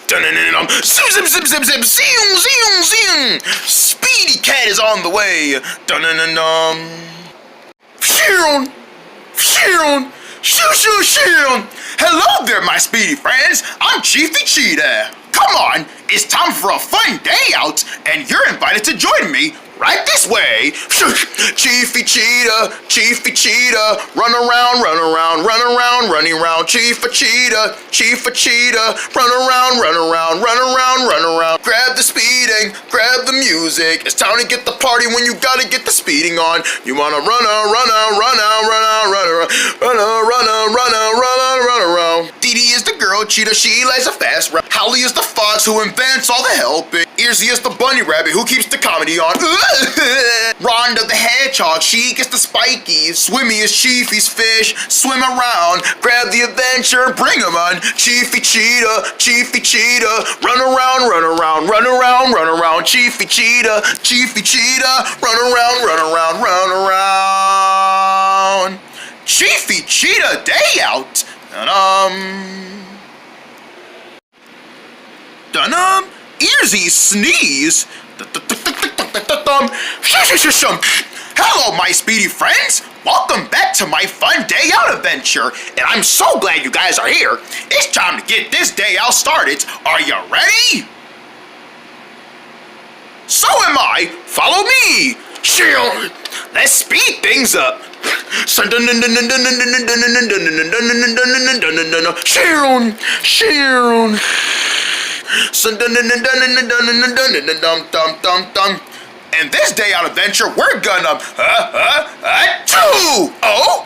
Zip, zip, zip, zip, zip, zing, zing, zing. Speedy Cat is on the way. Shoo, shoo, shoo, shoo. Hello there, my speedy friends. I'm Cifi Cheetah. Come on, it's time for a fun day out, and you're invited to join me right this way. Cifi Cheetah, Cifi Cheetah, run around, run around, run around, running around. Cifi Cheetah, Cifi Cheetah, run around, run around, run around, run around. Grab the speeding, grab the music. It's time to get the party when you gotta get the speeding on. You wanna run out, run out, run out, run out, run around, run out, run out, run out, run out, run around. Dee is the girl, Cheetah, she likes a fast rap. Howley is the fox who invents all the helping. Eary is the bunny rabbit who keeps the comedy on. Rhonda the hedgehog, she gets the spikies. Swimmy is Cifi's fish, swim around, grab the adventure, bring 'em on. Cifi Cheetah, run around, run around, run around, run around. Cifi Cheetah, run around, run around, run around. Cifi Cheetah day out. Eary sneeze. Hello, my speedy friends. Welcome back to my fun day out adventure, and I'm so glad you guys are here. It's time to get this day out started. Are you ready? So am I. Follow me. Let's speed things up. And this day out adventure, we're gonna achoo! Oh?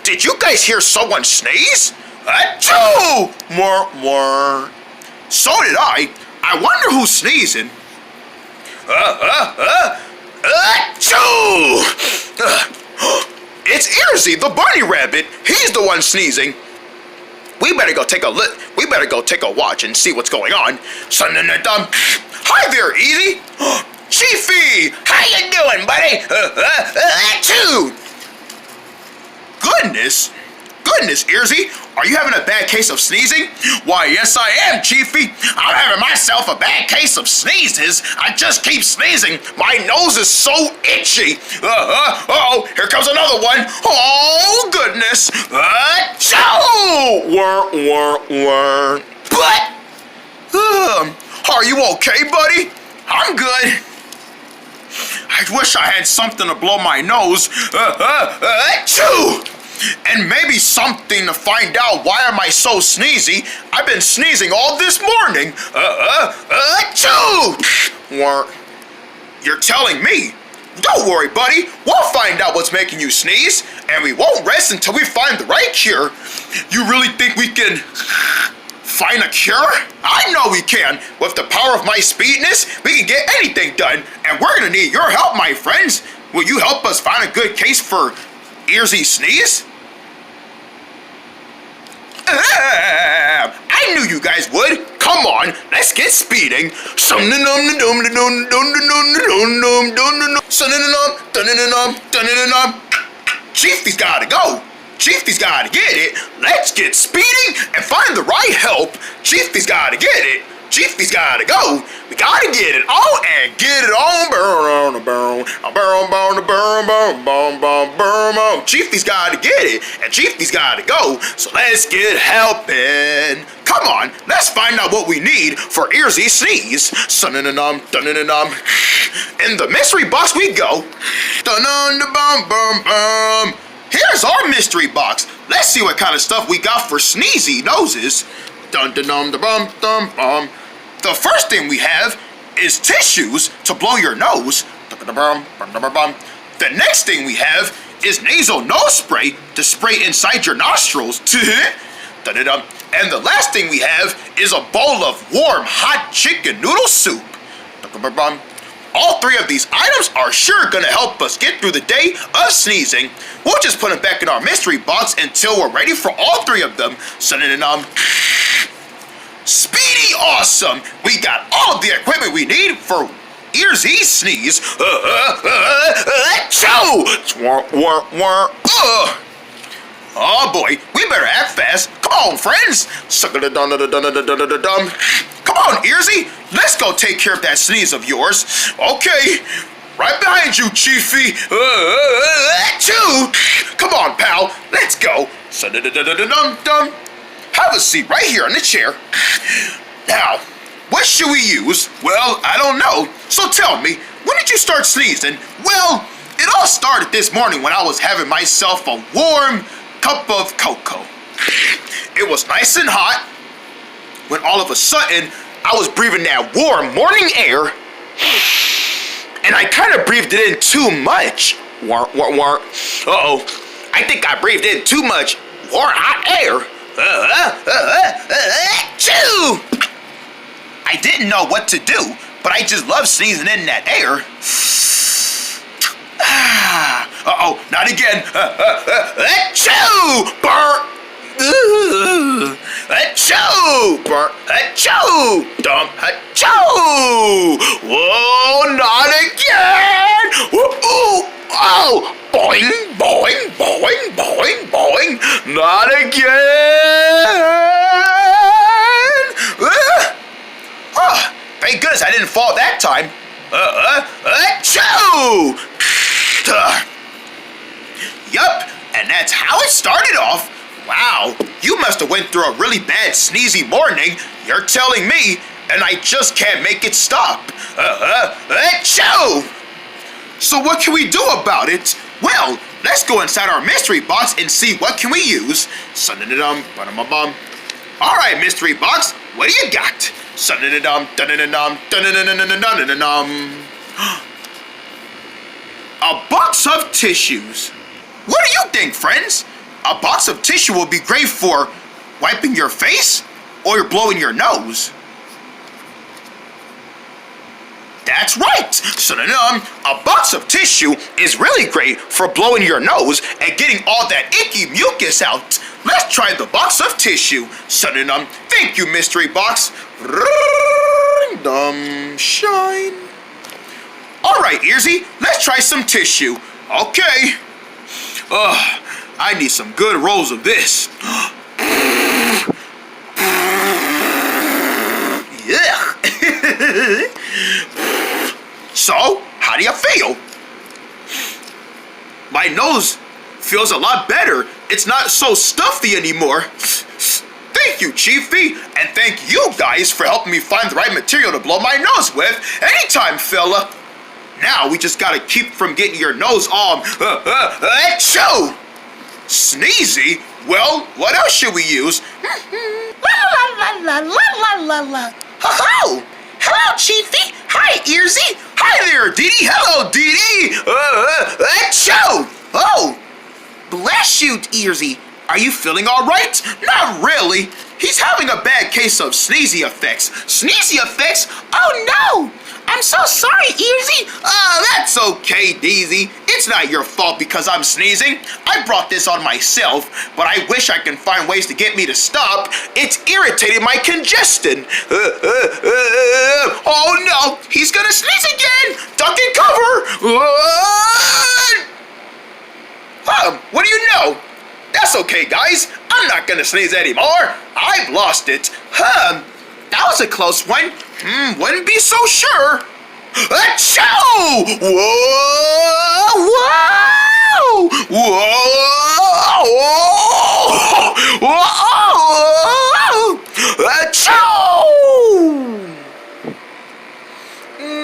Did you guys hear someone sneeze? Achoo! More. So did I. I wonder who's sneezing. Achoo! It's Eary, the bunny rabbit. He's the one sneezing. We better go take a watch and see what's going on. Hi there, Eary. Cifi, how you doing, buddy? Achoo! Goodness, Eary, are you having a bad case of sneezing? Why, yes I am, Cifi. I'm having myself a bad case of sneezes. I just keep sneezing. My nose is so itchy. Uh-oh, here comes another one. Oh, goodness. Achoo! But, are you okay, buddy? I'm good. I wish I had something to blow my nose. Achoo! And maybe something to find out why am I so sneezy. I've been sneezing all this morning. Achoo! You're telling me. Don't worry, buddy. We'll find out what's making you sneeze, and we won't rest until we find the right cure. You really think we can find a cure? I know we can. With the power of my speediness, we can get anything done, and we're gonna need your help, my friends. Will you help us find a good case for Eary sneeze? I knew you guys would. Come on, let's get speeding. Cifi's gotta go. Cifi's gotta get it. Let's get speeding and find the right help. Cifi's gotta get it. Cifi's gotta go. We gotta get it on and get it on. Cifi's gotta get it and Cifi's gotta go. So let's get helping. Come on, let's find out what we need for Eary sneeze. In the mystery box we go. Here's our mystery box. Let's see what kind of stuff we got for sneezy noses. The first thing we have is tissues to blow your nose. The next thing we have is nasal nose spray to spray inside your nostrils. And the last thing we have is a bowl of warm, hot chicken noodle soup. All three of these items are sure gonna help us get through the day of sneezing. We'll just put them back in our mystery box until we're ready for all three of them. Speedy awesome! We got all of the equipment we need for Eary sneeze. Oh boy, we better act fast. Come on, friends. Suck-a-da-dum-da-dum-da-dum-da-dum. Come on, Earsy. Let's go take care of that sneeze of yours. Okay. Right behind you, Cifi. Achoo! Come on, pal. Let's go. Dum-dum. Have a seat right here on the chair. Now, what should we use? Well, I don't know. So tell me, when did you start sneezing? Well, it all started this morning when I was having myself a warm cup of cocoa. It was nice and hot when all of a sudden I was breathing that warm morning air and I kind of breathed it in too much. Uh-oh. I think I breathed in too much warm hot air. Achoo! I didn't know what to do, but I just love sneezing in that air. Uh-oh, not again. Achoo! Burr! Achoo! Burr! Achoo! Dump! Achoo! Whoa, not again! Whoa! Oh! Boing! Boing! Boing! Boing! Boing! Not again! Thank goodness I didn't fall that time. Achoo! Yup, and that's how it started off. Wow, you must have went through a really bad sneezy morning. You're telling me, and I just can't make it stop. Achoo! So what can we do about it? Well, let's go inside our mystery box and see what can we use. All right, mystery box, what do you got? A box of tissues. What do you think, friends? A box of tissue will be great for wiping your face or blowing your nose. That's right. A box of tissue is really great for blowing your nose and getting all that icky mucus out. Let's try the box of tissue. Thank you, mystery box. Shine. All right, Earsy, let's try some tissue. Okay. I need some good rolls of this. Yeah. So, how do you feel? My nose feels a lot better. It's not so stuffy anymore. Thank you, Cifi, and thank you guys for helping me find the right material to blow my nose with. Anytime, fella. Now we just gotta keep from getting your nose all achoo! Sneezy? Well, what else should we use? Ho-ho! Hello, Cifi! Hi, Earsy! Hi there, Dee-Dee! Hello, Dee-Dee! Achoo! Oh! Bless you, Earsy! Are you feeling alright? Not really! He's having a bad case of sneezy effects. Sneezy effects? Oh no! I'm so sorry, Earsy! Oh, that's okay, Deezy. It's not your fault because I'm sneezing. I brought this on myself, but I wish I can find ways to get me to stop. It's irritating my congestion. Oh no, he's gonna sneeze again! Duck and cover! What do you know? That's okay, guys. I'm not gonna sneeze anymore. I've lost it. That was a close one. Wouldn't be so sure. Achoo! Whoa! Whoa! Whoa! Whoa! Achoo!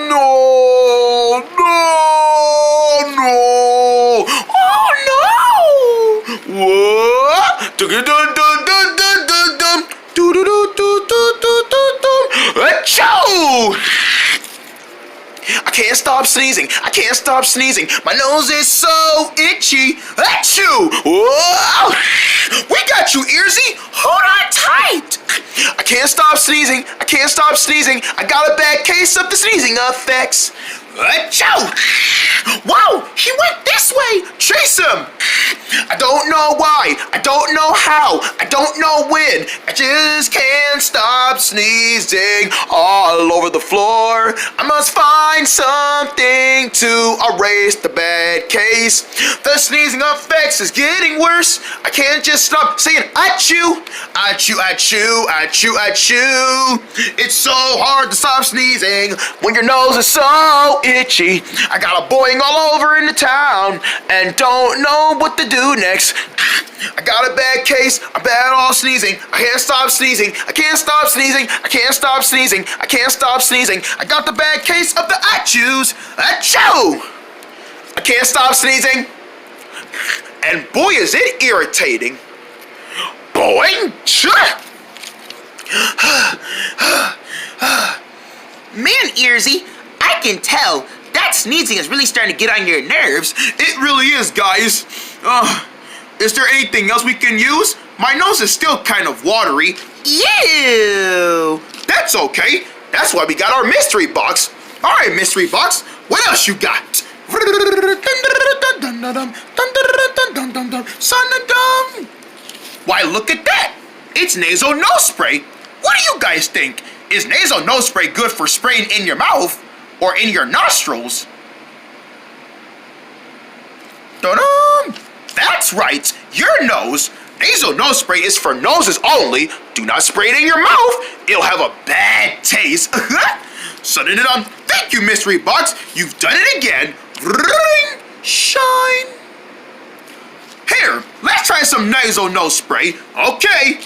No! No! No! Oh no! Whoa! Dun-dun-dun-dun-dun-dun-dun! Achoo! I can't stop sneezing. I can't stop sneezing. My nose is so itchy. Achoo! Whoa! We got you, Earsy. Hold on tight. I can't stop sneezing. I can't stop sneezing. I got a bad case of the sneezing effects. Achoo! Wow, he went this way. Chase him. I don't know why. I don't know how. I don't know when. I just can't stop sneezing all over the floor. I must find something to erase the bad case. The sneezing effects is getting worse. I can't just stop saying achoo, achoo, achoo, achoo, achoo. It's so hard to stop sneezing when your nose is so itchy. I got a boing all over in the town and don't know what to do next. I got a bad case, I'm bad at all sneezing. I can't stop sneezing, I can't stop sneezing, I can't stop sneezing, I can't stop sneezing. I got the bad case of the achoos. Achoo! I can't stop sneezing. And boy is it irritating. Boing! Man, Earsy, I can tell that sneezing is really starting to get on your nerves. It really is, guys. Is there anything else we can use? My nose is still kind of watery. Ew! That's okay. That's why we got our mystery box. All right, mystery box. What else you got? Why, look at that. It's nasal nose spray. What do you guys think? Is nasal nose spray good for spraying in your mouth or in your nostrils? Dun-dum. That's right, your nose. Nasal nose spray is for noses only. Do not spray it in your mouth. It'll have a bad taste. Thank you, mystery box. You've done it again. Ring, shine. Here, let's try some nasal nose spray. Okay,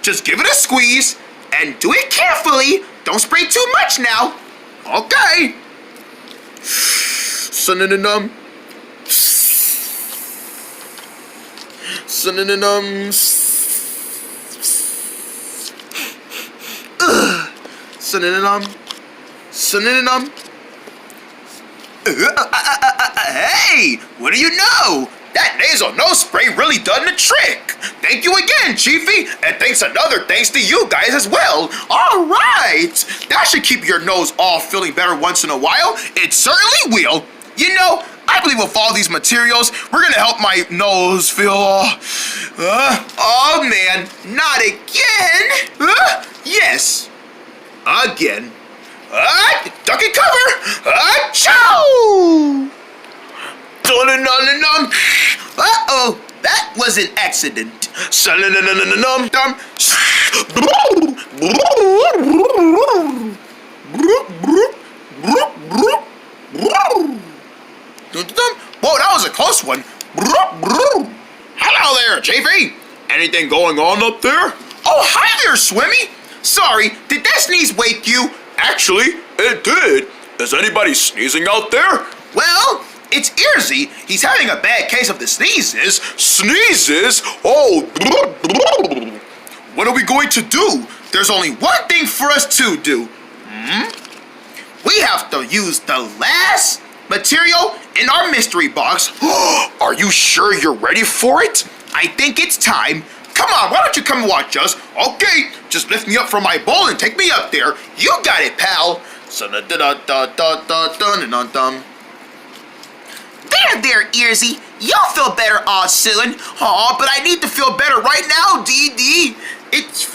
just give it a squeeze and do it carefully. Don't spray too much now. Okay. Synonym. Synonyms. Synonym. Synonym. Hey, what do you know? That nasal nose spray really done the trick. Thank you again, Cifi, and thanks to you guys as well. All right, that should keep your nose all feeling better once in a while. It certainly will. You know, I believe with all these materials, we're gonna help my nose feel oh man, not again. Yes, again. Duck and cover. Achoo! Uh-oh, that was an accident. Whoa, that was a close one. Hello there, Cheetah. Anything going on up there? Oh, hi there, Swimmy. Sorry, did that sneeze wake you? Actually, it did. Is anybody sneezing out there? Well, it's Earsy. He's having a bad case of the sneezes. Sneezes? Oh. What are we going to do? There's only one thing for us to do. We have to use the last material in our mystery box. Are you sure you're ready for it? I think it's time. Come on, why don't you come watch us? Okay, just lift me up from my bowl and take me up there. You got it, pal. There, Earsy. You'll feel better all soon. Aw, but I need to feel better right now, DD. It's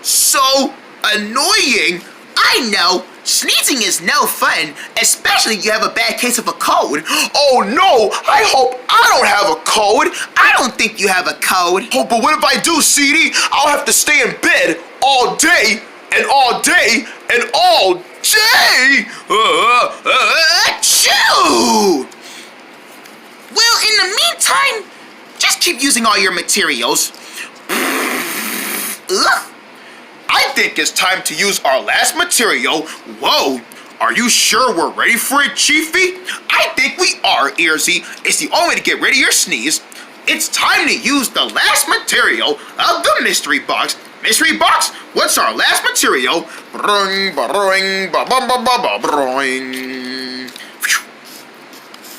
so annoying. I know. Sneezing is no fun, especially if you have a bad case of a cold. Oh no, I hope I don't have a cold. I don't think you have a cold. Oh, but what if I do, CD? I'll have to stay in bed all day and all day and all day. Achoo! Well, in the meantime, just keep using all your materials. Ugh. I think it's time to use our last material. Whoa, are you sure we're ready for it, Cifi? I think we are, Earsy. It's the only way to get rid of your sneeze. It's time to use the last material of the mystery box. Mystery box, what's our last material?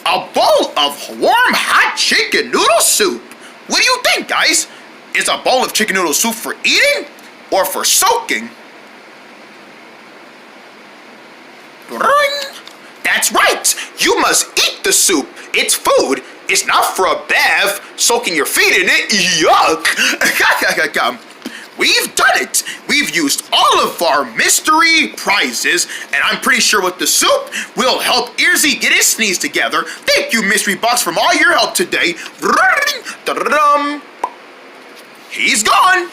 A bowl of warm, hot chicken noodle soup. What do you think, guys? Is a bowl of chicken noodle soup for eating or for soaking? That's right. You must eat the soup. It's food. It's not for a bath, soaking your feet in it. Yuck. We've done it. We've used all our mystery prizes, and I'm pretty sure with the soup, we'll help Eary get his sneeze together. Thank you, Mystery Box, for all your help today. He's gone.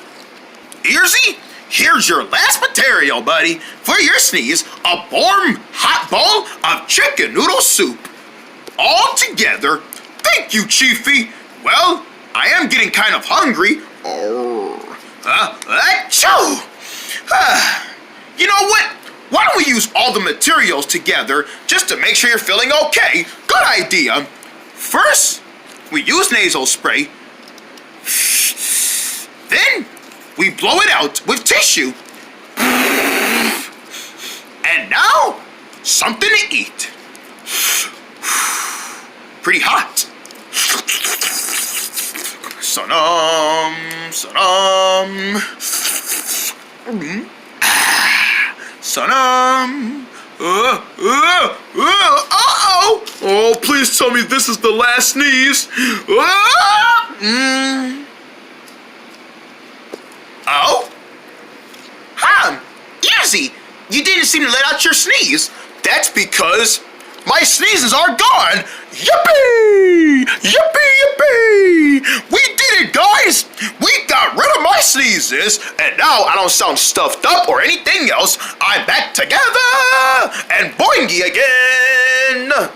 Eary, here's your last material, buddy. For your sneeze, a warm, hot bowl of chicken noodle soup. All together. Thank you, Cifi. Well, I am getting kind of hungry. Achoo! You know what? Why don't we use all the materials together just to make sure you're feeling okay? Good idea. First, we use nasal spray. Then, we blow it out with tissue. And now, something to eat. Pretty hot. Sanam. Sanam. Oh, please tell me this is the last sneeze. Oh? Eary, you didn't seem to let out your sneeze. That's because my sneezes are gone. Yippee! Yippee, yippee! We did it, guys! We got rid of my sneezes, and now I don't sound stuffed up or anything else. I'm back together and boingy again.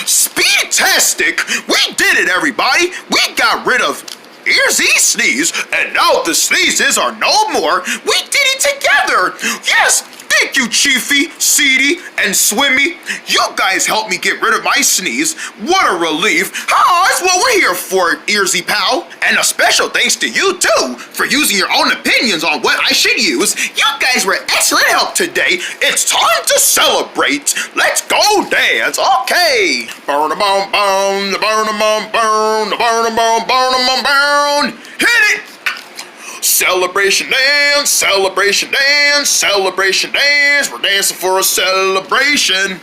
Speed-tastic! We did it, everybody! We got rid of Eary's sneeze, and now the sneezes are no more. We did it together! Yes! Thank you, Cifi, Seedy, and Swimmy. You guys helped me get rid of my sneeze. What a relief. That's what we're here for, Eary pal. And a special thanks to you, too, for using your own opinions on what I should use. You guys were excellent help today. It's time to celebrate. Let's go dance. Okay. Burn a bone, burn, burn a bone, burn, burn a bone, burn a bone, burn. Hit it. Celebration dance, celebration dance, celebration dance. We're dancing for a celebration.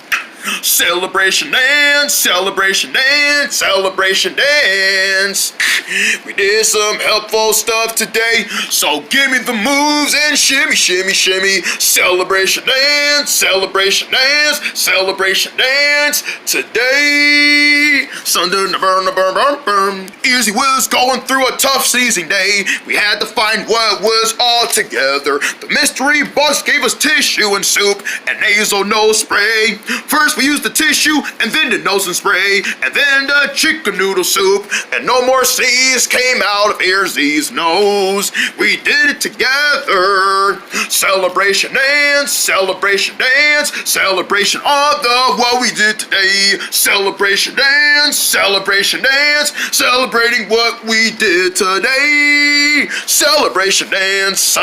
Celebration dance, celebration dance, celebration dance. We did some helpful stuff today, so give me the moves and shimmy, shimmy, shimmy. Celebration dance, celebration dance, celebration dance. Today, Sunday, burn, burn, burn, burn. Eary was going through a tough sneezing day. We had to find what was all together. The mystery box gave us tissue and soup and nasal nose spray. First, we used the tissue, and then the nose and spray, and then the chicken noodle soup, and no more sneeze came out of Eary's nose. We did it together. Celebration dance, celebration dance, celebration of what we did today. Celebration dance, celebration dance, celebrating what we did today. Celebration dance,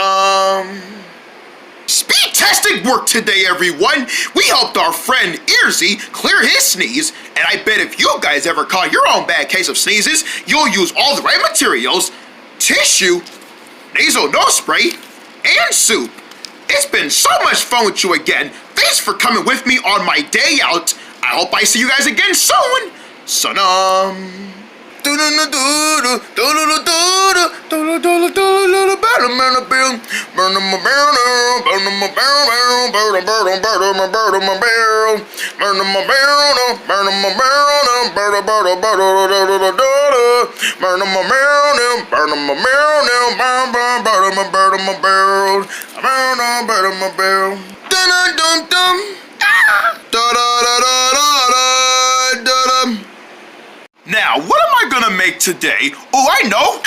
Speed-tastic work today, everyone! We helped our friend Eary clear his sneeze, and I bet if you guys ever caught your own bad case of sneezes, you'll use all the right materials, tissue, nasal nose spray, and soup. It's been so much fun with you again. Thanks for coming with me on my day out. I hope I see you guys again soon. Sanam. Now, what am I gonna make today? Oh, I know!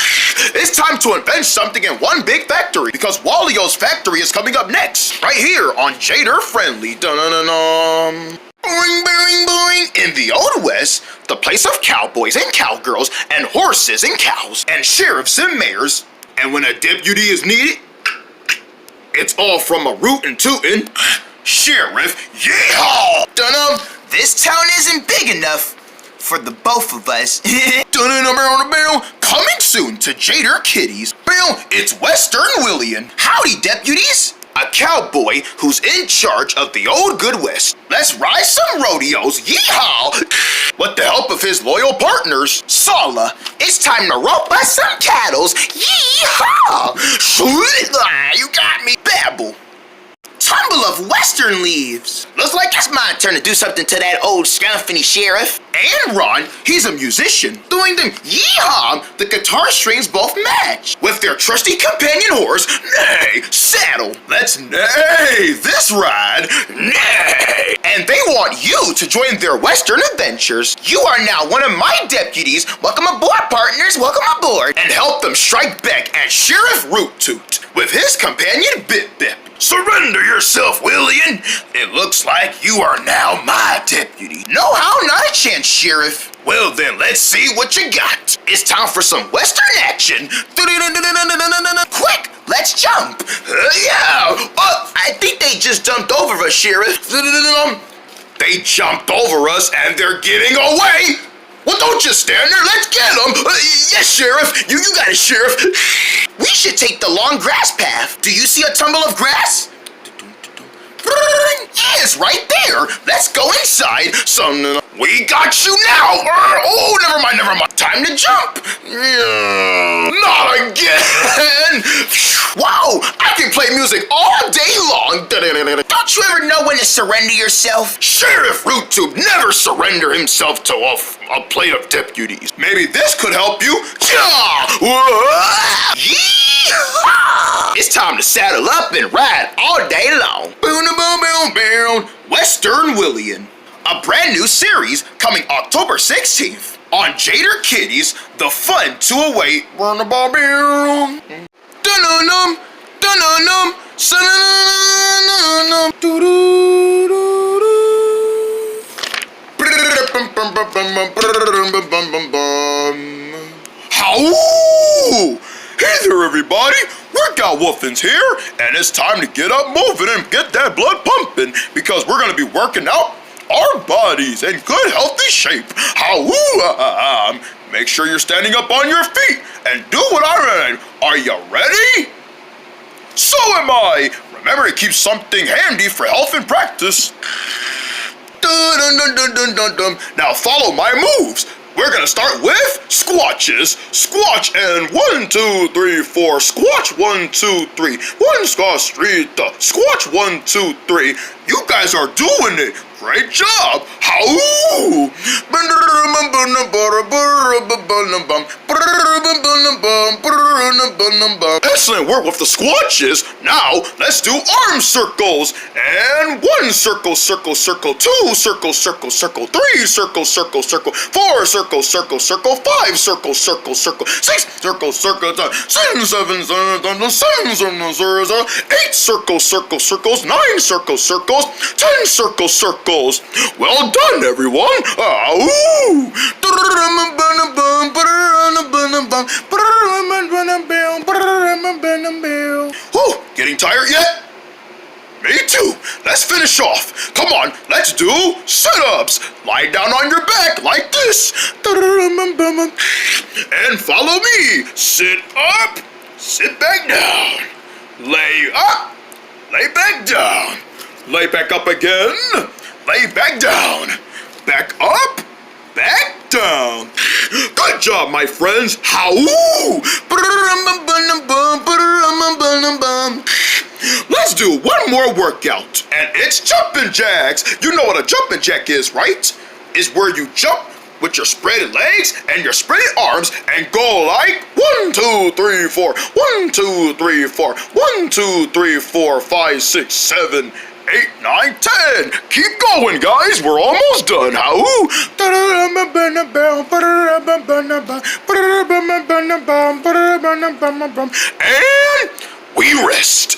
It's time to invent something in one big factory, because Walio's factory is coming up next, right here on Jayter Friendly. Dun-dun-dun-dun. Boing, boing, boing! In the Old West, the place of cowboys and cowgirls, and horses and cows, and sheriffs and mayors. And when a deputy is needed, it's all from a rootin' tootin' sheriff. Yeehaw! Dun-dun. This town isn't big enough for the both of us. Coming soon to Jayter Kitties. Bill, it's Western Willian. Howdy, deputies. A cowboy who's in charge of the old good West. Let's ride some rodeos, yeehaw! With the help of his loyal partners, Sala. It's time to rope us some cattles, yeehaw! You got me, babble. of Western leaves. Looks like it's my turn to do something to that old scuffany sheriff. And Ron, he's a musician, doing the yeehaw. The guitar strings both match. With their trusty companion horse, Nay, saddle. Let's neigh this ride, neigh. And they want you to join their Western adventures. You are now one of my deputies. Welcome aboard, partners, welcome aboard. And help them strike back at Sheriff Root Toot with his companion Bip Bip. Surrender yourself, William. It looks like you are now my deputy. No, how not a chance, Sheriff. Well then, let's see what you got. It's time for some Western action. Quick, let's jump. Yeah. I think they just jumped over us, Sheriff. They jumped over us and they're getting away. Well, don't just stand there. Let's get them. Yes, Sheriff. You got it, Sheriff. We should take the long grass path. Do you see a tumble of grass? Yes, right there. Let's go inside. We got you now. Oh, never mind. Time to jump. Not again. Wow, I can play music all day long. Don't you ever know when to surrender yourself? Sheriff Root Tube never surrender himself to a plate of deputies. Maybe this could help you. It's time to saddle up and ride all day long. Western William, a brand new series coming October 16th on Jayter Kitties, the fun to await. How? Hey there, everybody! Workout Woofins here, and it's time to get up moving and get that blood pumping because we're gonna be working out our bodies in good, healthy shape. How? Make sure you're standing up on your feet and do what I read. Are you ready? So am I. Remember to keep something handy for health and practice. Now follow my moves. We're gonna start with squatches. Squatch and 1, 2, 3, 4. Squatch 1, 2, 3. 1 squash 3. Squatch 1, 2, 3. You guys are doing it. Great job. How? Excellent work with the squatches. Now let's do arm circles. And 1 circle, circle, circle. 2 circle, circle, circle. 3 circle, circle, circle. 4 circle, circle, circle. 5 circle, circle, circle. 6 circle, circle. 7, 7, 7, 8 circle, circle, circles. 9 circle, circles. 10 circle, circles. Well done, everyone. Whew, getting tired yet? Me too. Let's finish off. Come on, let's do sit-ups. Lie down on your back like this. And follow me. Sit up, sit back down. Lay up, lay back down. Lay back up again. Lay back down. Back up. Back down. Good job, my friends. How? Let's do one more workout. And it's jumping jacks. You know what a jumping jack is, right? Is where you jump with your spreaded legs and your spreaded arms and go like 1, 2, 3, 4. 1, 2, 3, 4. 1, 2, 3, 4, 5, 6, 7, 8, 9, 10. Keep going, guys. We're almost done. How? And we rest.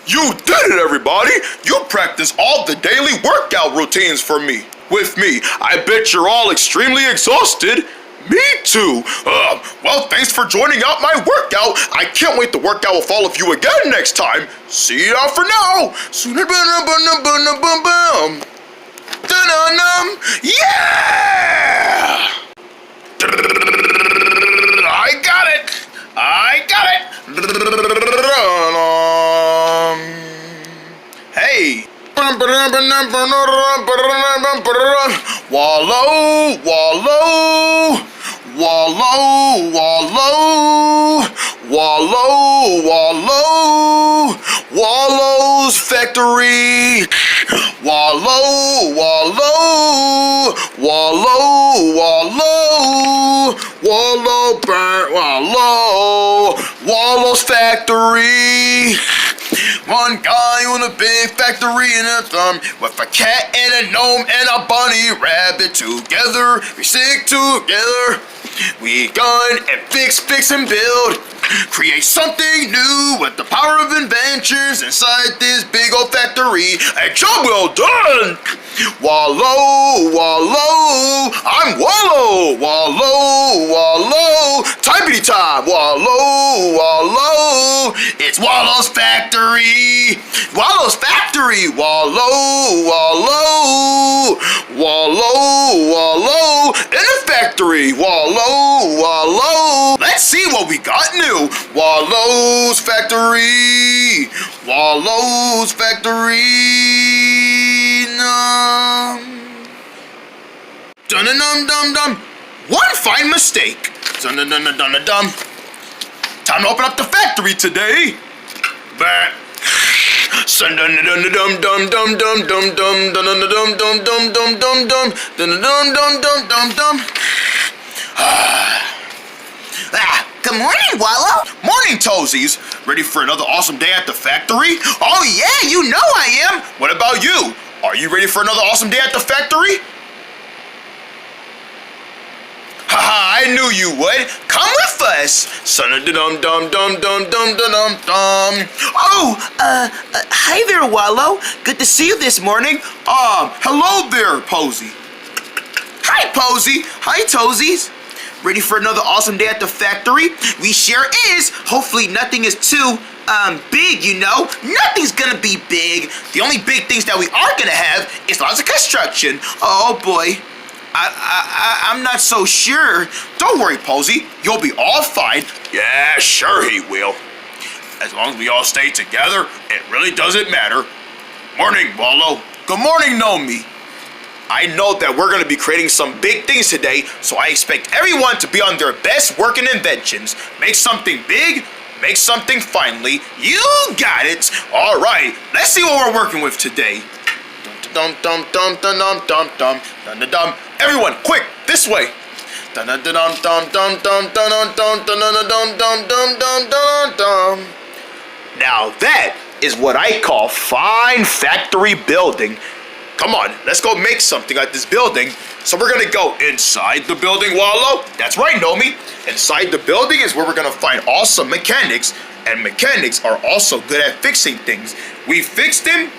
You did it, everybody. You practice all the daily workout routines for me. With me. I bet you're all extremely exhausted. Me too. Well, thanks for joining out my workout. I can't wait to work out with all of you again next time. See ya for now. Yeah! I got it. Hey. Wallow, wallow, wallow, wallow, wallow, wallow, wallows factory. Wallow, wallow, wallow, wallow, wallow, burn, wallow, Wallow's factory. One guy on a big factory in a thumb with a cat and a gnome and a bunny rabbit together. We stick together. We gun and fix and build. Create something new with the power of inventions inside this big old factory. A job well done! Wallow, wallow, I'm Wallow, wallow, wallow, typity time, wallow, wallow, it's Wallow's factory, Wallow's factory, wallow, wallow, wallow, wallow, in a factory, wallow, wallow. Let's see what we got new. Wallow's factory, Wallow's factory. Dun dun dum dum dum. One fine mistake. Dun dun dun dun dun dum. Time to open up the factory today. But dun dun dun dum dum dum dum dum dum dun dun dum dum dum dum dum dum dun dun dum dum dum dum. Good morning, Wallow. Morning, Toesies. Ready for another awesome day at the factory? Oh yeah, you know I am. What about you? Are you ready for another awesome day at the factory? Haha, I knew you would. Come with us. Dum dum dum dum dum dum dum. Oh, hi there, Wallow. Good to see you this morning. Hello there, Posy. Hi, Posy. Hi, Toesies. Ready for another awesome day at the factory? We sure is. Hopefully nothing is too big, you know. Nothing's gonna be big. The only big things that we are gonna have is lots of construction. Oh boy. I'm not so sure. Don't worry, Posy. You'll be all fine. Yeah, sure he will. As long as we all stay together, it really doesn't matter. Morning, Wallow. Good morning, Nomi. I know that we're going to be creating some big things today, so I expect everyone to be on their best working inventions. Make something big, make something finally. You got it. All right, let's see what we're working with today. Dum dum dum dum dum dum dum dum dum dum. Everyone, quick, this way. Dum dum dum dum dum dum dum dum dum dum dum dum dum dum dum. Now that is what I call fine factory building. Come on, let's go make something at this building. So we're gonna go inside the building, Wallow. That's right, Nomi. Inside the building is where we're gonna find awesome mechanics, and mechanics are also good at fixing things. We fix them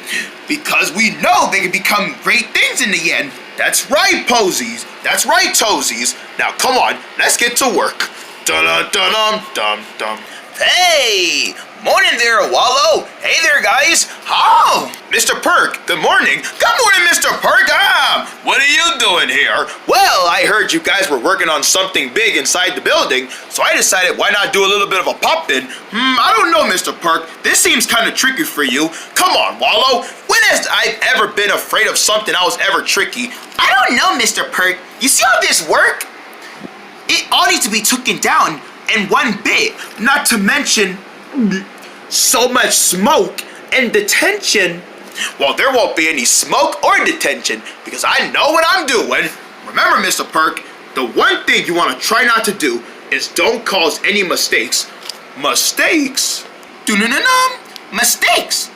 because we know they can become great things in the end. That's right, Posies. That's right, Toesies. Now come on, let's get to work. Dun dun dun dum dum. Hey! Morning there, Wallow. Hey there, guys. Oh, Mr. Perk, good morning. Good morning, Mr. Perk. What are you doing here? Well, I heard you guys were working on something big inside the building, so I decided why not do a little bit of a pop-in. I don't know, Mr. Perk. This seems kind of tricky for you. Come on, Wallow. When has I ever been afraid of something else ever tricky? I don't know, Mr. Perk. You see how this work? It all needs to be taken down in one bit, not to mention so much smoke and detention. Well, there won't be any smoke or detention because I know what I'm doing. Remember, Mr. Perk, the one thing you want to try not to do is don't cause any mistakes. Mistakes? Mistakes.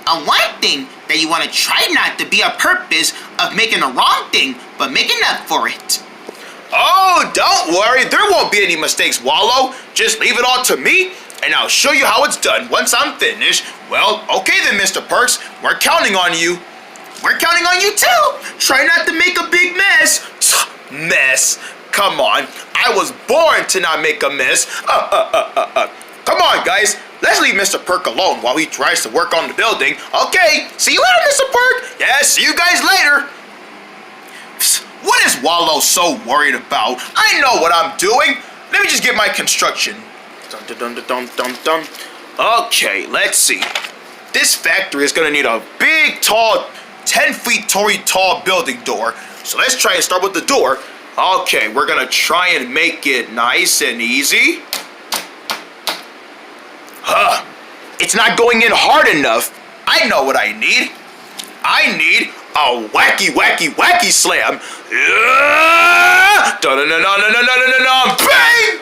And one thing that you want to try not to be a purpose of making the wrong thing, but making up for it. Oh, don't worry. There won't be any mistakes, Wallow. Just leave it all to me, and I'll show you how it's done once I'm finished. Well, okay then, Mr. Perks. We're counting on you. We're counting on you too. Try not to make a big mess. Mess? Come on. I was born to not make a mess. Come on, guys. Let's leave Mr. Perk alone while he tries to work on the building. Okay. See you later, Mr. Perk. Yeah, see you guys later. What is Wallow so worried about? I know what I'm doing. Let me just get my construction. Dun, dun, dun, dun, dun, dun. Okay, let's see. This factory is gonna need a big, tall, 10 feet tall building door. So let's try and start with the door. Okay, we're gonna try and make it nice and easy. It's not going in hard enough. I know what I need. I need a wacky slam. Yeah! Dun-dun-dun-dun-dun-dun-dun-dun. Bang!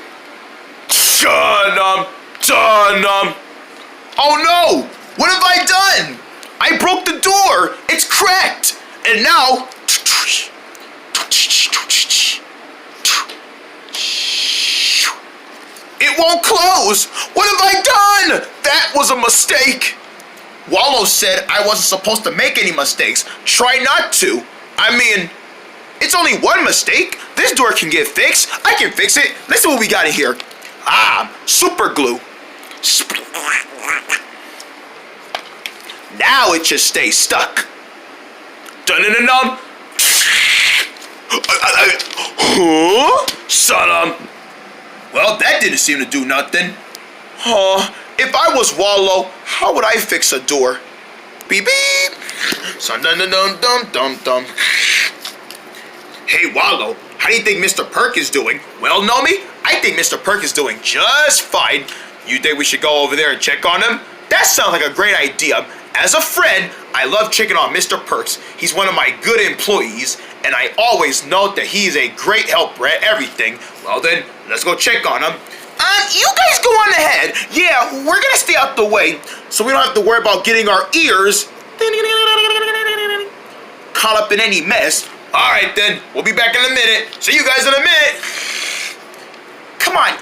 Dun-dum. Oh no! What have I done? I broke the door. It's cracked. And now... it won't close. What have I done? That was a mistake. Wallow said I wasn't supposed to make any mistakes. Try not to. I mean, it's only one mistake. This door can get fixed. I can fix it. Let's see what we got in here. Super glue. Now it just stays stuck. Dun-dun-dun-dum. Huh? Son. Well, that didn't seem to do nothing. If I was Wallow, how would I fix a door? Beep beep. Dum-dum-dum-dum-dum. Hey, Wallow, how do you think Mr. Perk is doing? Well, Nomi, I think Mr. Perk is doing just fine. You think we should go over there and check on him? That sounds like a great idea. As a friend, I love checking on Mr. Perks. He's one of my good employees, and I always note that he's a great helper at everything. Well then, let's go check on him. You guys go on ahead. Yeah, we're gonna stay out the way, so we don't have to worry about getting our ears caught up in any mess. All right then, we'll be back in a minute. See you guys in a minute. Come on,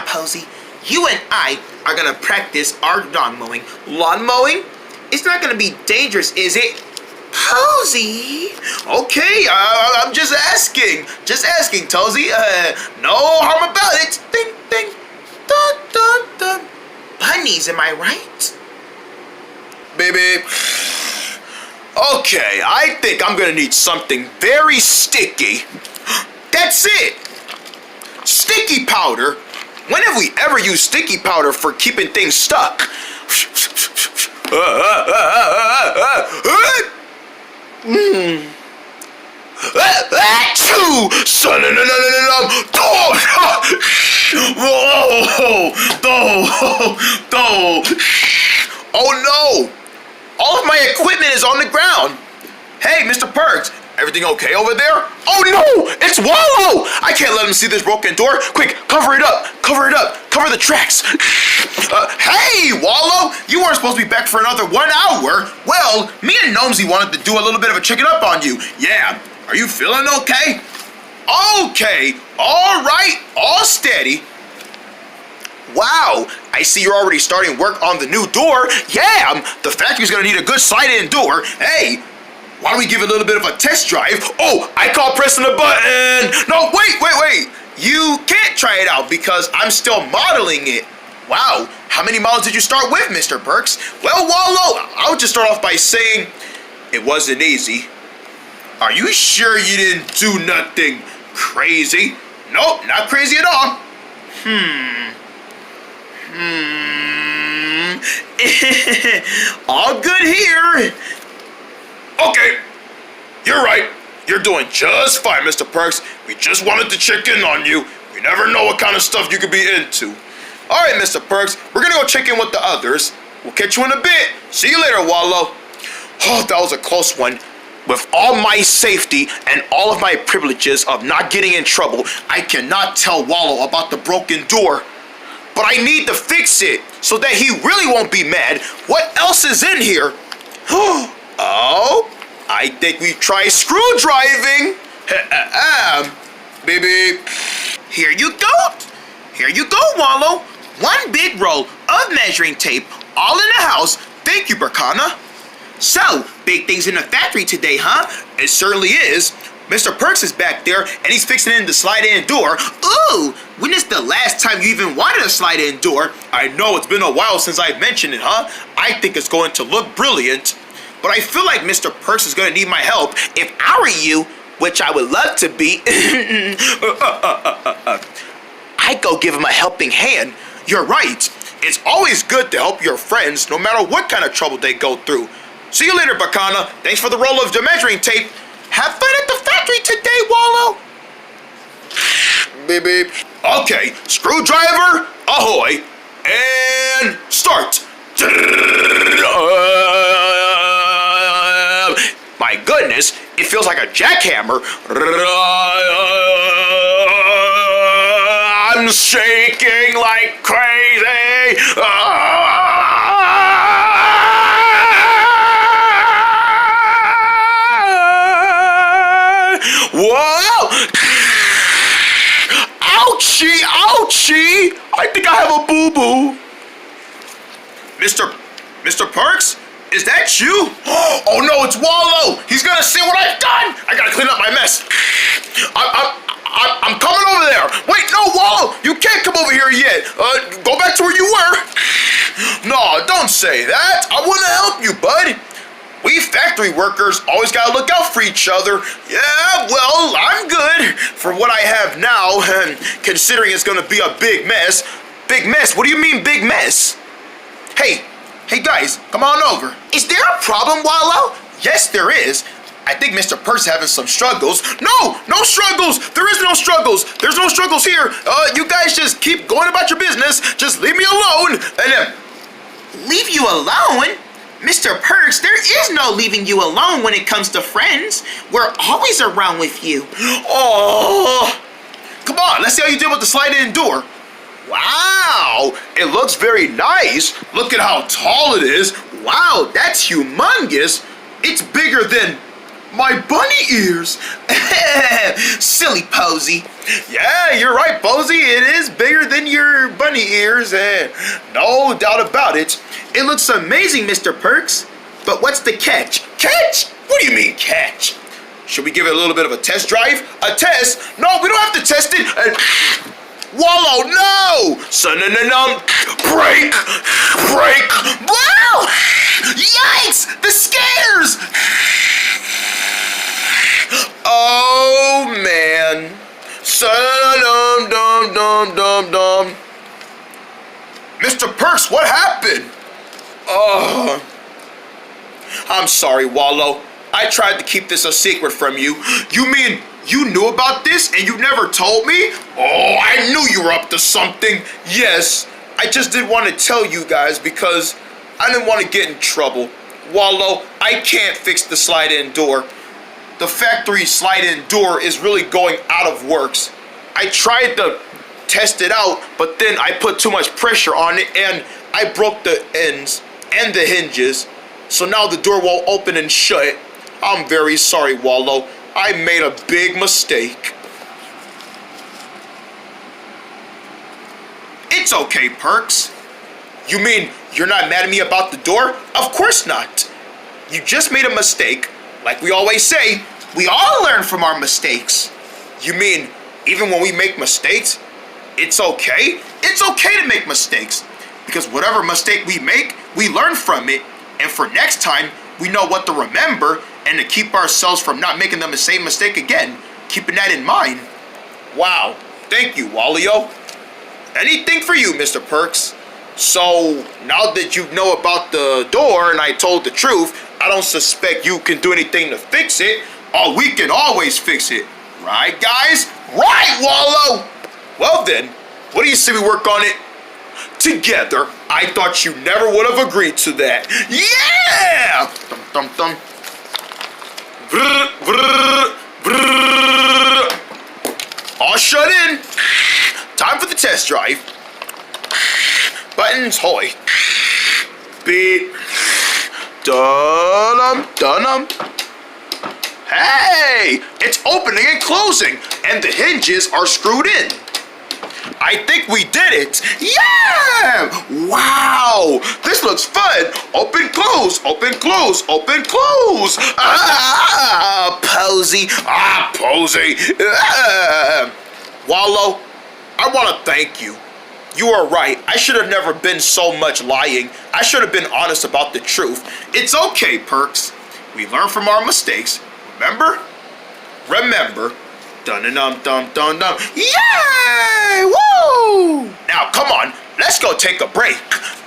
Posey. You and I are gonna practice our lawn mowing. Lawn mowing? It's not gonna be dangerous, is it? Posey. Okay, I'm just asking. Just asking, Tozy. No harm about it. Ding, ding. Dun, dun, dun. Bunnies, am I right? Baby. Okay, I think I'm gonna need something very sticky. That's it. Sticky powder. When have we ever used sticky powder for keeping things stuck? Oh no! All of my equipment is on the ground. Hey, Mr. Perks, everything okay over there? Oh no! It's Wallow! I can't let him see this broken door. Quick, cover it up. Cover the tracks. Hey, Wallow! You weren't supposed to be back for another 1 hour. Well, me and Gnomesy wanted to do a little bit of a checking up on you. Yeah, are you feeling okay? Okay, all right, all steady. Wow, I see you're already starting work on the new door. Yeah, the factory's gonna need a good slide-in door. Hey, why don't we give it a little bit of a test drive? Oh, I call pressing the button. No, wait. You can't try it out because I'm still modeling it. Wow, how many models did you start with, Mr. Perks? Well, Wallow, I would just start off by saying it wasn't easy. Are you sure you didn't do nothing crazy? Nope, not crazy at all. All good here. Okay, you're right. You're doing just fine, Mr. Perks. We just wanted to check in on you. We never know what kind of stuff you could be into. All right, Mr. Perks, we're gonna go check in with the others. We'll catch you in a bit. See you later, Wallow. Oh, that was a close one. With all my safety and all of my privileges of not getting in trouble, I cannot tell Wallow about the broken door. But I need to fix it so that he really won't be mad. What else is in here? Oh, I think we try screw driving. Baby. Here you go, Wallow. One big roll of measuring tape, all in the house. Thank you, Berkana. So, big things in the factory today, huh? It certainly is. Mr. Perks is back there, and he's fixing in the slide-in door. Ooh, when is the last time you even wanted a slide-in door? I know it's been a while since I mentioned it, huh? I think it's going to look brilliant. But I feel like Mr. Perks is going to need my help. If I were you, which I would love to be, I'd go give him a helping hand. You're right. It's always good to help your friends, no matter what kind of trouble they go through. See you later, Bakana. Thanks for the roll of the measuring tape. Have fun at the factory today, Wallow. Beep, beep. Okay, screwdriver, ahoy, and start. goodness, it feels like a jackhammer. I'm shaking like crazy. Whoa! Ouchie, ouchie! I think I have a boo-boo. Mr. Perks? Is that you? Oh no, it's Wallow! He's gonna see what I've done! I gotta clean up my mess. I'm coming over there. Wait, no, Wallow! You can't come over here yet. Go back to where you were. No, don't say that. I wanna help you, bud. We factory workers always gotta look out for each other. Yeah, well, I'm good for what I have now, considering it's gonna be a big mess. Big mess? What do you mean, big mess? Hey guys, come on over. Is there a problem, Wallow? Yes, there is. I think Mr. Perk's having some struggles. No struggles. There is no struggles. There's no struggles here. You guys just keep going about your business. Just leave me alone. And then, Leave you alone? Mr. Perks, there is no leaving you alone when it comes to friends. We're always around with you. oh, come on. Let's see how you did with the slide-in door. Wow, it looks very nice. Look at how tall it is. Wow, that's humongous. It's bigger than my bunny ears. Silly Posy. Yeah, you're right, Posy. It is bigger than your bunny ears. No doubt about it. It looks amazing, Mr. Perks. But what's the catch? Catch? What do you mean catch? Should we give it a little bit of a test drive? A test? No, we don't have to test it. Wallow, no! Break! Wow! Yikes! The scares! Oh man! Mr. Perks, what happened? Oh, I'm sorry, Wallow. I tried to keep this a secret from you. You mean you knew about this and you never told me? Oh, I knew you were up to something. Yes, I just didn't want to tell you guys because I didn't want to get in trouble. Wallow, I can't fix the slide-in door. The factory slide-in door is really going out of works. I tried to test it out, but then I put too much pressure on it and I broke the ends and the hinges. So now the door won't open and shut. I'm very sorry, Wallow. I made a big mistake. It's okay, Perks. You mean you're not mad at me about the door? Of course not. You just made a mistake. Like we always say, we all learn from our mistakes. You mean even when we make mistakes, it's okay? It's okay to make mistakes. Because whatever mistake we make, we learn from it. And for next time, we know what to remember and to keep ourselves from not making the same mistake again. Keeping that in mind. Wow. Thank you, Wallio. Anything for you, Mr. Perks. So, now that you know about the door and I told the truth, I don't suspect you can do anything to fix it. Oh, we can always fix it. Right, guys? Right, Wallow! Well then, what do you say we work on it together? I thought you never would have agreed to that. Yeah! Dum dum dum. Brr, brr, brr. All shut in. Time for the test drive. Buttons, hoy. Beep. Dun-dum, dun-dum. Hey! It's opening and closing, and the hinges are screwed in. I think we did it. Yeah! Wow! This looks fun. Open, close, open, close, open, close. Ah, Posy. Ah, Posy. Ah. Wallow, I want to thank you. You are right. I should have never been so much lying. I should have been honest about the truth. It's okay, Perks. We learn from our mistakes. Remember? Remember. Dun-dum-dum-dum-dum. Yay! Woo! Now, come on. Let's go take a break.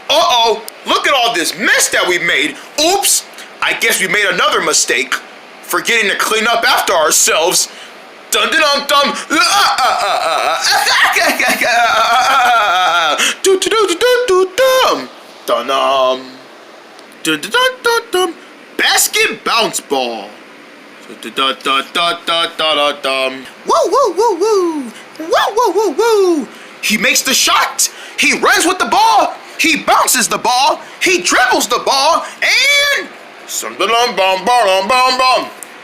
Uh-oh. Look at all this mess that we made. Oops. I guess we made another mistake. Forgetting to clean up after ourselves. Dun-dum-dum-dum. Do-do-do-do-do-dum. Dun-dum. Dun-dum-dum-dum. Basket bounce ball. Da-da-da-da-da-da-dum. Woo, woo, woo, woo. Woo, woo, woo, woo. He makes the shot. He runs with the ball. He bounces the ball. He dribbles the ball. And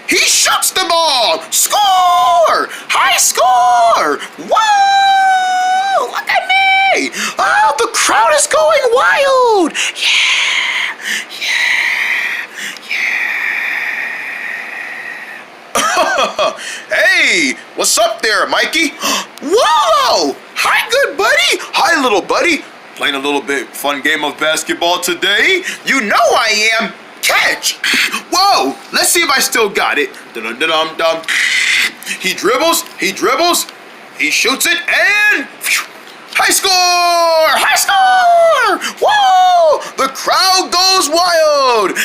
he shoots the ball. Score! High score! Whoa! Look at me! Oh, the crowd is going wild! Yeah! Hey, what's up there, Mikey? Whoa! Hi, good buddy! Hi, little buddy. Playing a little bit fun game of basketball today. You know I am. Catch! Whoa! Let's see if I still got it. Dum-dum-dum-dum. He dribbles, he shoots it, and high score! High score! Whoa! The crowd goes wild!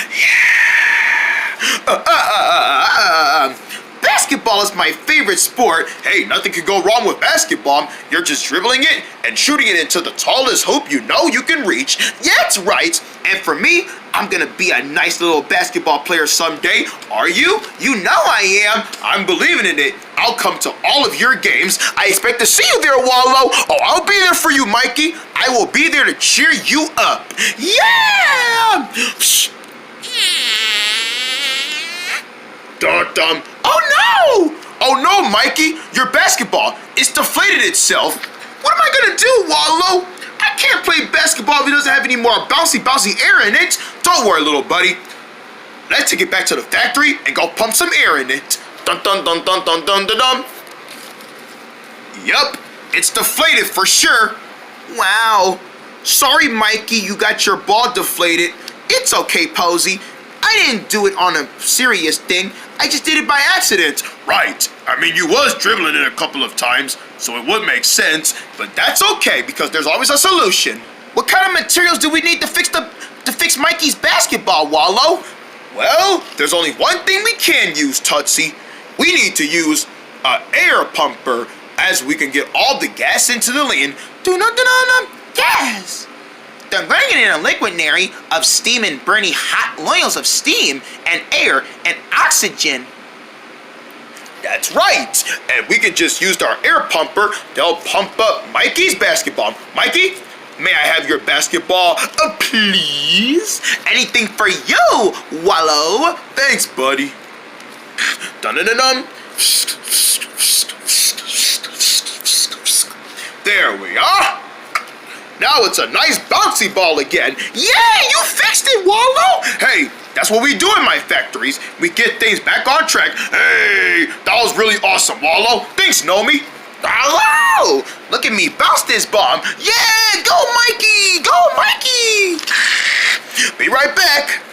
Yeah! Basketball is my favorite sport. Hey, nothing could go wrong with basketball. You're just dribbling it and shooting it into the tallest hoop you know you can reach. Yeah, that's right. And for me, I'm gonna be a nice little basketball player someday. Are you? You know I am. I'm believing in it. I'll come to all of your games. I expect to see you there, Wallow. Oh, I'll be there for you, Mikey. I will be there to cheer you up. Yeah! Dum-dum. Oh no, Mikey, your basketball, it's deflated itself. What am I gonna do, Wallow? I can't play basketball if it doesn't have any more bouncy air in it. Don't worry, little buddy. Let's take it back to the factory and go pump some air in it. Dun dun dun dun dun dun dun dun. Yup, it's deflated for sure. Wow. Sorry, Mikey, you got your ball deflated. It's okay, Posey. I didn't do it on a serious thing. I just did it by accident. Right. I mean, you was dribbling it a couple of times, so it would make sense. But that's okay because there's always a solution. What kind of materials do we need to fix Mikey's basketball, Wallow? Well, there's only one thing we can use, Tootsie. We need to use an air pumper, as we can get all the gas into the lane. Gas! They're bringing in a liquidary of steam and burning hot oils of steam and air and oxygen. That's right. And we can just use our air pumper to help pump up Mikey's basketball. Mikey, may I have your basketball, please? Anything for you, Wallow. Thanks, buddy. Dun-dun-dun-dun. There we are. Now it's a nice bouncy ball again. Yeah, you fixed it, Wallow. Hey, that's what we do in my factories. We get things back on track. Hey, that was really awesome, Wallow. Thanks, Nomi. Hello! Look at me bounce this bomb. Yeah, go Mikey! Go Mikey! Be right back.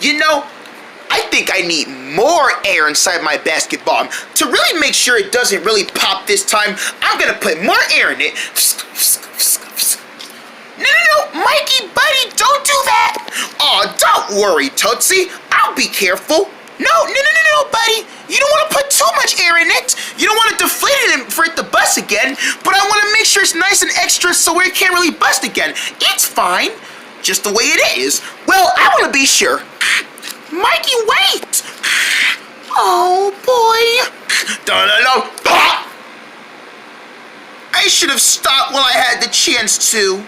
You know, I think I need more air inside my basketball. To really make sure it doesn't really pop this time, I'm gonna put more air in it. No, Mikey, buddy, don't do that. Oh, don't worry, Tootsie. I'll be careful. No, buddy. You don't want to put too much air in it. You don't want to deflate it for it to bust again, but I want to make sure it's nice and extra so it can't really bust again. It's fine, just the way it is. Well, I want to be sure. Mikey, wait! Oh, boy. Dun-dun-dun. I should have stopped while I had the chance to.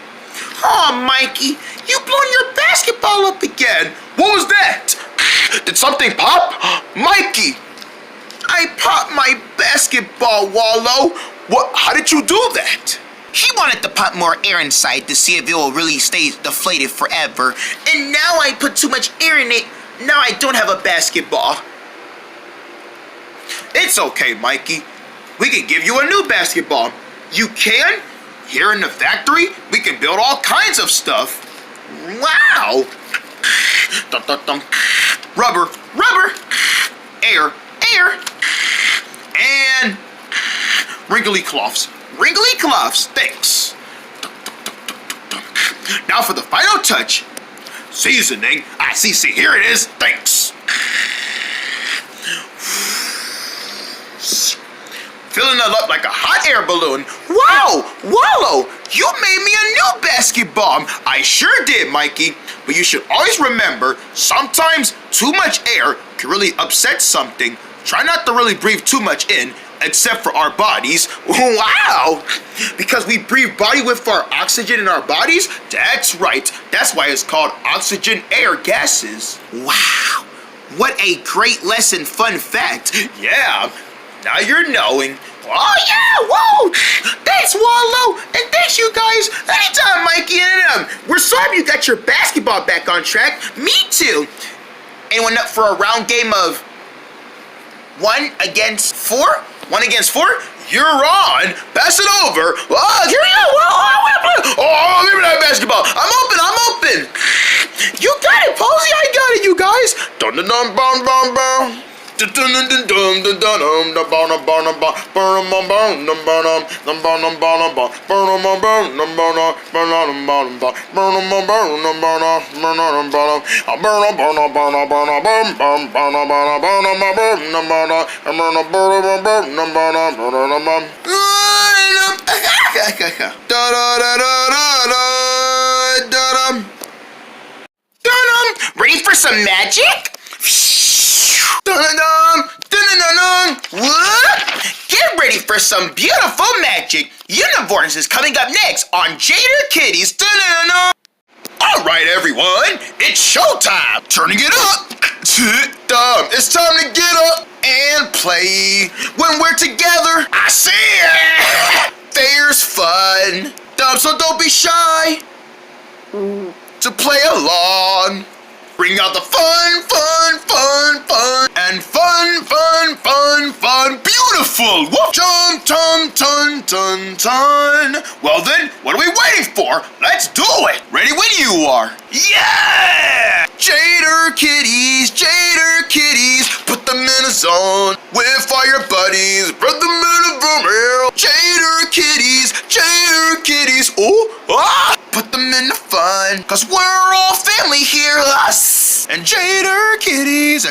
Oh, Mikey, you blown your basketball up again. What was that? Did something pop? Mikey! I popped my basketball, Wallow. What? How did you do that? He wanted to put more air inside to see if it will really stay deflated forever. And now I put too much air in it. Now I don't have a basketball. It's okay, Mikey. We can give you a new basketball. You can? Here in the factory, we can build all kinds of stuff. Wow! Dum, dum, dum. Rubber, air, and wrinkly cloths. Thanks. Now for the final touch. Seasoning. See, here it is. Thanks. Filling it up like a hot air balloon. Wow, Wallow, you made me a new basketball. I sure did, Mikey. but you should always remember, sometimes too much air can really upset something. Try not to really breathe too much in, except for our bodies. Wow! Because we breathe body with our oxygen in our bodies? That's right. That's why it's called oxygen air gases. Wow. What a great lesson, fun fact. Yeah, now you're knowing. Oh yeah, whoa! Thanks, Wallow, and thanks you guys. Anytime, Mikey and we're so happy you got your basketball back on track. Me too. Anyone up for a round game of 1 against 4? 1 against 4? You're on. Pass it over. Oh, here we go. Oh, give me that basketball. I'm open. You got it, Posey. I got it, you guys. Dun dun dun bum bum bum. Dun dun dun dun dun dun dun dun bum bum bum bum bum bum bum bum bum bum bum bum bum Ready for some magic? Get ready for some beautiful magic. Universe is coming up next on Jayter Kitties. All right, everyone, it's showtime. Turning it up. It's time to get up and play. When we're together, I see it. There's fun. So don't be shy to play along. Bring out the fun. And fun. Beautiful. Whoop. Jump, ton. Well then, what are we waiting for? Let's do it. Ready when you are. Yeah! Jayter kitties. Put them in a zone with all your buddies. Put them in a room. Jayter kitties. Ooh, ah! Put them in the fun. Cause we're all family here. Us. And Jayter kitties.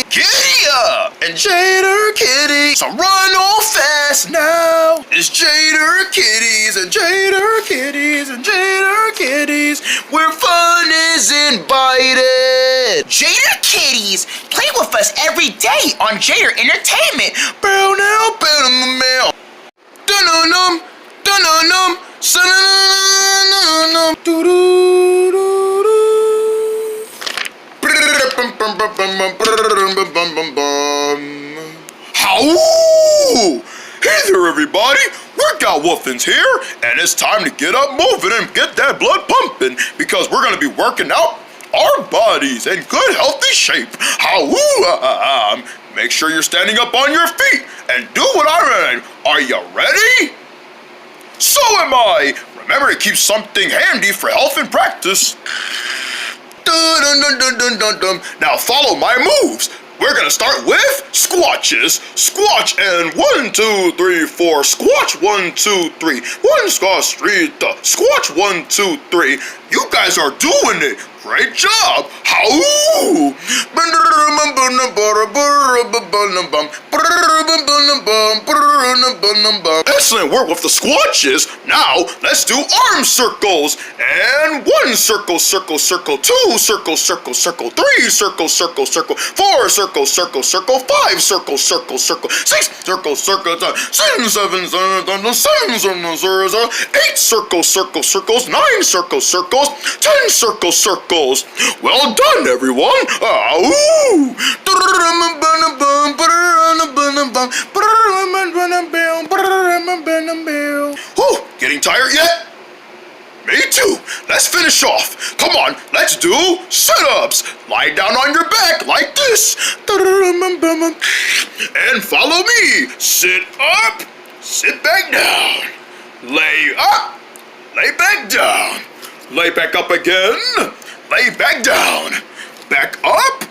Giddy up! And Jayter kitties. So run all fast now. It's Jayter kitties. Where fun is invited. Jayter Kitties, play with us every day on Jayter Entertainment. Bow now, mail. Dun-dun-dum. Sa-na-na-na-na-na. Do-do-do-do-do. How? Hey there, everybody. Workout Woofins here, and it's time to get up moving and get that blood pumping because we're going to be working out our bodies in good, healthy shape. How? Make sure you're standing up on your feet and do what I mean. Are you ready? So am I. Remember to keep something handy for health and practice. Now follow my moves. We're gonna start with squatches. Squatch and 1, 2, 3, 4. Squatch 1, 2, 3. 1 squash 3. Squatch 1, 2, 3. You guys are doing it. Great job. How? Excellent work with the squatches. Now let's do arm circles. And 1 circle, 2 circle, 3 circle, 4 circle, 5 circle, 6 circle, 7, 8 circles, 9 circles. Well done, everyone. Getting tired yet? Me too. Let's finish off. Come on, let's do sit-ups. Lie down on your back like this. And follow me. Sit up, sit back down. Lay up, lay back down. Lay back up again. Lay back down. Back up.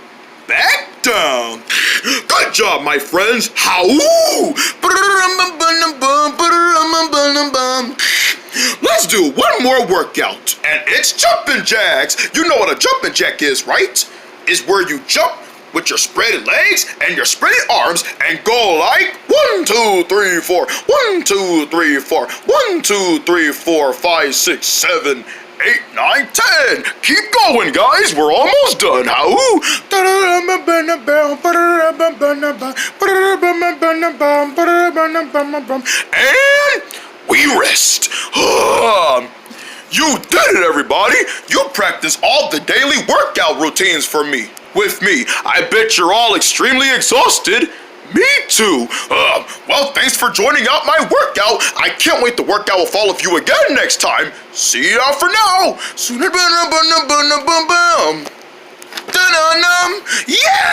Back down. Good job, my friends. How? Let's do one more workout. And it's jumping jacks. You know what a jumping jack is, right? Is where you jump with your spread legs and your spread arms and go like 1, 2, 3, 4, 1, 2, 3, 4, 1, 2, 3, 4, 5, 6, 7, 8, 9, 10. Keep going, guys. We're almost done. How? And we rest. You did it, everybody. You practiced all the daily workout routines with me. I bet you're all extremely exhausted. Me too. Well, thanks for joining out my workout. I can't wait to work out with all of you again next time. See ya for now. Yeah!